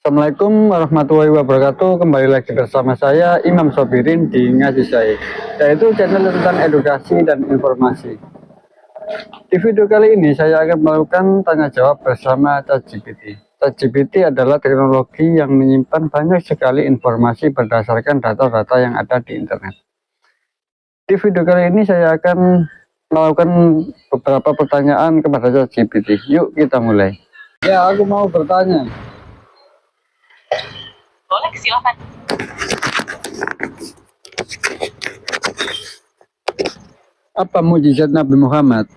Assalamualaikum warahmatullahi wabarakatuh. Kembali lagi bersama saya Imam Sobirin di Ngaji Saya, yaitu channel tentang edukasi dan informasi. Di video kali ini saya akan melakukan tanya jawab bersama ChatGPT. ChatGPT adalah teknologi yang menyimpan banyak sekali informasi berdasarkan data-data yang ada di internet. Di video kali ini saya akan melakukan beberapa pertanyaan kepada ChatGPT. Yuk kita mulai. Ya, aku mau bertanya. Boleh, silakan. Apa mukjizat Nabi Muhammad?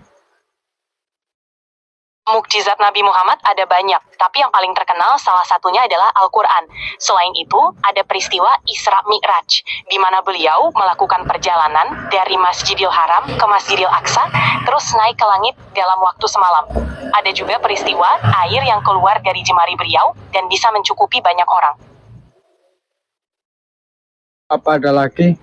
Mukjizat Nabi Muhammad ada banyak, tapi yang paling terkenal salah satunya adalah Al-Quran. Selain itu, ada peristiwa Isra Mi'raj, di mana beliau melakukan perjalanan dari Masjidil Haram ke Masjidil Aqsa, terus naik ke langit dalam waktu semalam. Ada juga peristiwa air yang keluar dari jemari beliau dan bisa mencukupi banyak orang. Apa ada lagi?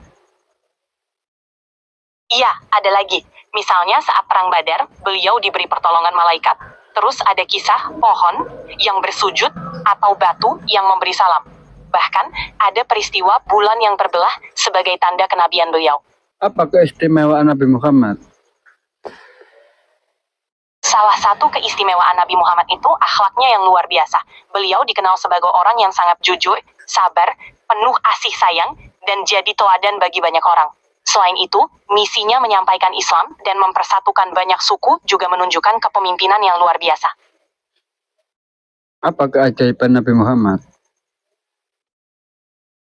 Iya, ada lagi. Misalnya saat Perang Badar, beliau diberi pertolongan malaikat. Terus ada kisah pohon yang bersujud atau batu yang memberi salam. Bahkan ada peristiwa bulan yang terbelah sebagai tanda kenabian beliau. Apa keistimewaan Nabi Muhammad? Salah satu keistimewaan Nabi Muhammad itu akhlaknya yang luar biasa. Beliau dikenal sebagai orang yang sangat jujur, sabar, penuh kasih sayang, dan jadi teladan bagi banyak orang. Selain itu, misinya menyampaikan Islam dan mempersatukan banyak suku juga menunjukkan kepemimpinan yang luar biasa. Apa keajaiban Nabi Muhammad?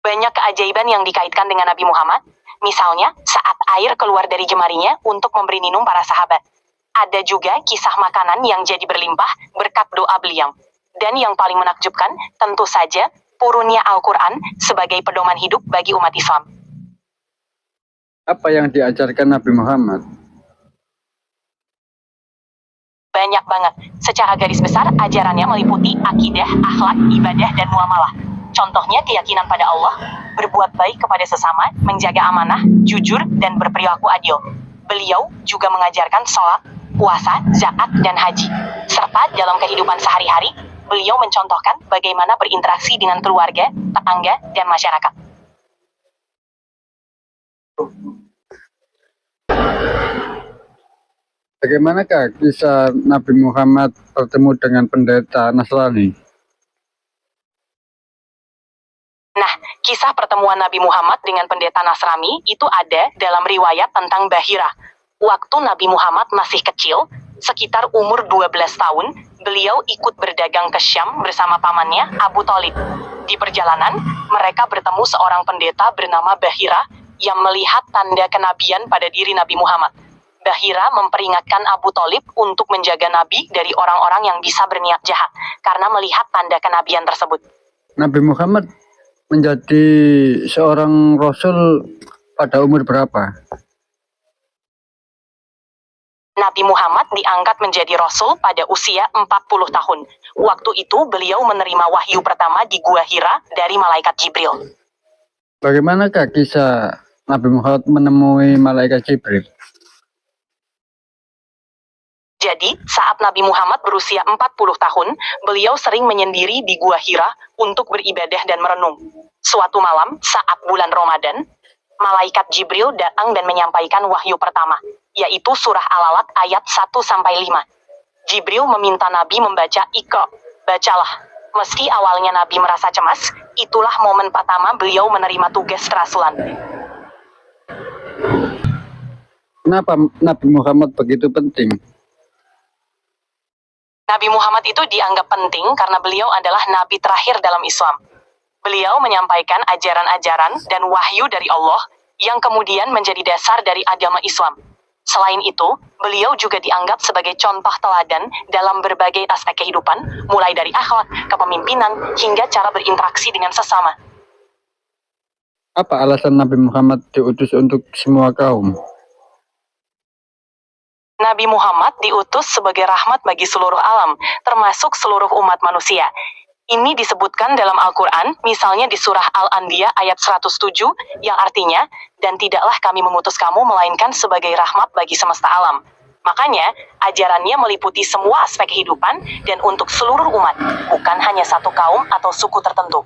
Banyak keajaiban yang dikaitkan dengan Nabi Muhammad, misalnya saat air keluar dari jemarinya untuk memberi minum para sahabat. Ada juga kisah makanan yang jadi berlimpah berkat doa beliau. Dan yang paling menakjubkan, tentu saja, turunnya Al-Quran sebagai pedoman hidup bagi umat Islam. Apa yang diajarkan Nabi Muhammad? Banyak banget. Secara garis besar, ajarannya meliputi akidah, akhlak, ibadah, dan muamalah. Contohnya keyakinan pada Allah, berbuat baik kepada sesama, menjaga amanah, jujur, dan berperilaku adil. Beliau juga mengajarkan sholat, puasa, zakat, dan haji. Serta dalam kehidupan sehari-hari, beliau mencontohkan bagaimana berinteraksi dengan keluarga, tetangga, dan masyarakat. Bagaimanakah kisah Nabi Muhammad bertemu dengan pendeta Nasrani? Nah, kisah pertemuan Nabi Muhammad dengan pendeta Nasrani itu ada dalam riwayat tentang Bahira. Waktu Nabi Muhammad masih kecil, sekitar umur 12 tahun, beliau ikut berdagang ke Syam bersama pamannya Abu Thalib. Di perjalanan, mereka bertemu seorang pendeta bernama Bahira yang melihat tanda kenabian pada diri Nabi Muhammad. Bahira memperingatkan Abu Thalib untuk menjaga Nabi dari orang-orang yang bisa berniat jahat karena melihat tanda kenabian tersebut. Nabi Muhammad menjadi seorang Rasul pada umur berapa? Nabi Muhammad diangkat menjadi Rasul pada usia 40 tahun. Waktu itu beliau menerima wahyu pertama di Gua Hira dari malaikat Jibril. Bagaimanakah kisah Nabi Muhammad menemui malaikat Jibril? Jadi, saat Nabi Muhammad berusia 40 tahun, beliau sering menyendiri di Gua Hira untuk beribadah dan merenung. Suatu malam, saat bulan Ramadan, malaikat Jibril datang dan menyampaikan wahyu pertama, yaitu surah Al-Alaq ayat 1-5. Jibril meminta Nabi membaca Iqra, bacalah. Meski awalnya Nabi merasa cemas, itulah momen pertama beliau menerima tugas kerasulan. Kenapa Nabi Muhammad begitu penting? Nabi Muhammad itu dianggap penting karena beliau adalah nabi terakhir dalam Islam. Beliau menyampaikan ajaran-ajaran dan wahyu dari Allah yang kemudian menjadi dasar dari agama Islam. Selain itu, beliau juga dianggap sebagai contoh teladan dalam berbagai aspek kehidupan, mulai dari akhlak, kepemimpinan, hingga cara berinteraksi dengan sesama. Apa alasan Nabi Muhammad diutus untuk semua kaum? Nabi Muhammad diutus sebagai rahmat bagi seluruh alam, termasuk seluruh umat manusia. Ini disebutkan dalam Al-Quran, misalnya di surah Al-Anbiya ayat 107, yang artinya, dan tidaklah kami mengutus kamu melainkan sebagai rahmat bagi semesta alam. Makanya, ajarannya meliputi semua aspek kehidupan dan untuk seluruh umat, bukan hanya satu kaum atau suku tertentu.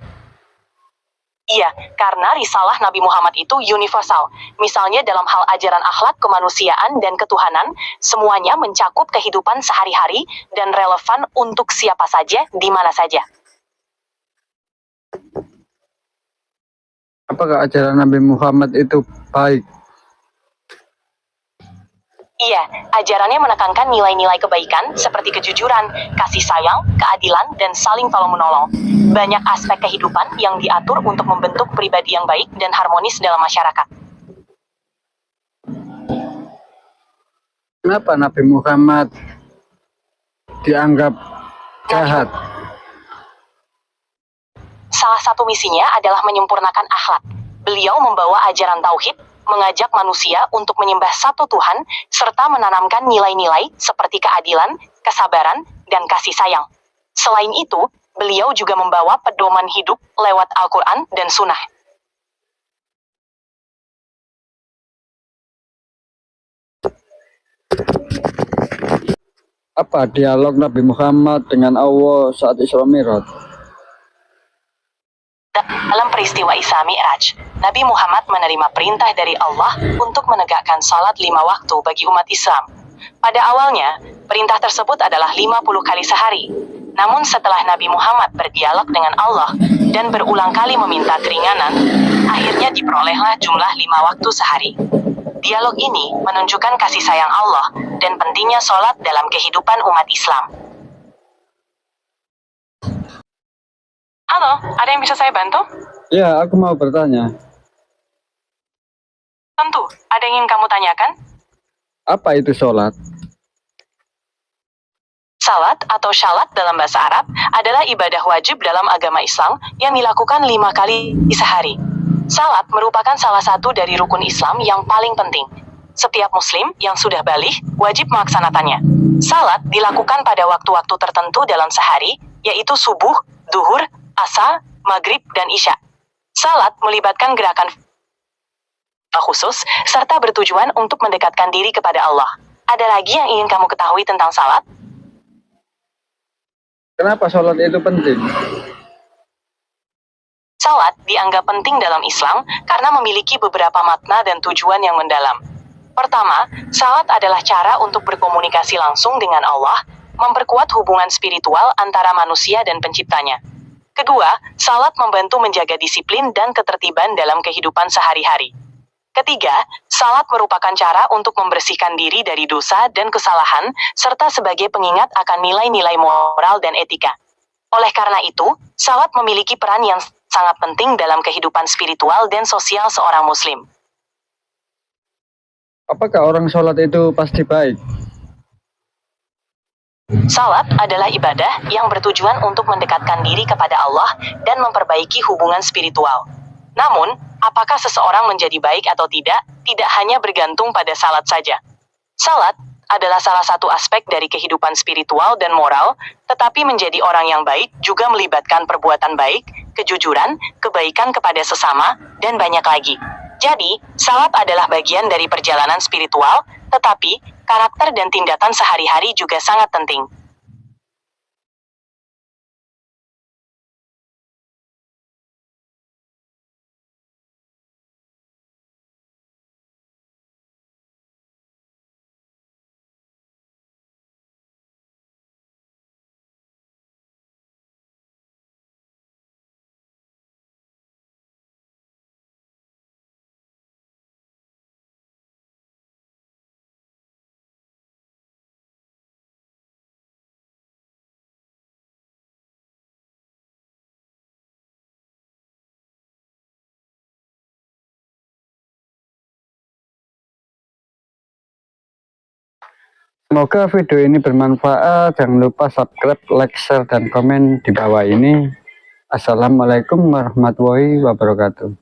Iya, karena risalah Nabi Muhammad itu universal. Misalnya dalam hal ajaran akhlak kemanusiaan dan ketuhanan, semuanya mencakup kehidupan sehari-hari dan relevan untuk siapa saja, di mana saja. Apakah ajaran Nabi Muhammad itu baik? Iya, ajarannya menekankan nilai-nilai kebaikan seperti kejujuran, kasih sayang, keadilan, dan saling tolong-menolong. Banyak aspek kehidupan yang diatur untuk membentuk pribadi yang baik dan harmonis dalam masyarakat. Kenapa Nabi Muhammad dianggap jahat? Salah satu misinya adalah menyempurnakan akhlak. Beliau membawa ajaran tauhid, mengajak manusia untuk menyembah satu Tuhan, serta menanamkan nilai-nilai seperti keadilan, kesabaran, dan kasih sayang. Selain itu, beliau juga membawa pedoman hidup lewat Al-Quran dan Sunnah. Apa dialog Nabi Muhammad dengan Allah saat Isra Mi'raj? Dalam peristiwa Isra Mi'raj, Nabi Muhammad menerima perintah dari Allah untuk menegakkan salat 5 waktu bagi umat Islam. Pada awalnya, perintah tersebut adalah 50 kali sehari. Namun setelah Nabi Muhammad berdialog dengan Allah dan berulang kali meminta keringanan, akhirnya diperolehlah jumlah 5 waktu sehari. Dialog ini menunjukkan kasih sayang Allah dan pentingnya salat dalam kehidupan umat Islam. Halo, ada yang bisa saya bantu? Ya, aku mau bertanya. Tentu, ada yang ingin kamu tanyakan? Apa itu sholat? Salat atau syalat dalam bahasa Arab adalah ibadah wajib dalam agama Islam yang dilakukan 5 kali sehari. Salat merupakan salah satu dari rukun Islam yang paling penting. Setiap muslim yang sudah baligh wajib melaksanakannya. Salat dilakukan pada waktu-waktu tertentu dalam sehari, yaitu subuh, duhur, asar, maghrib, dan isya. Salat melibatkan gerakan khusus, serta bertujuan untuk mendekatkan diri kepada Allah. Ada lagi yang ingin kamu ketahui tentang salat? Kenapa sholat itu penting? Salat dianggap penting dalam Islam karena memiliki beberapa makna dan tujuan yang mendalam. Pertama, salat adalah cara untuk berkomunikasi langsung dengan Allah, memperkuat hubungan spiritual antara manusia dan penciptanya. Kedua, salat membantu menjaga disiplin dan ketertiban dalam kehidupan sehari-hari. Ketiga, salat merupakan cara untuk membersihkan diri dari dosa dan kesalahan, serta sebagai pengingat akan nilai-nilai moral dan etika. Oleh karena itu, salat memiliki peran yang sangat penting dalam kehidupan spiritual dan sosial seorang muslim. Apakah orang sholat itu pasti baik? Salat adalah ibadah yang bertujuan untuk mendekatkan diri kepada Allah dan memperbaiki hubungan spiritual. Namun, apakah seseorang menjadi baik atau tidak hanya bergantung pada salat saja. Salat adalah salah satu aspek dari kehidupan spiritual dan moral, tetapi menjadi orang yang baik juga melibatkan perbuatan baik, kejujuran, kebaikan kepada sesama, dan banyak lagi. Jadi, salat adalah bagian dari perjalanan spiritual, tetapi karakter dan tindakan sehari-hari juga sangat penting. Semoga video ini bermanfaat. Jangan lupa subscribe, like, share, dan komen di bawah ini. Assalamualaikum warahmatullahi wabarakatuh.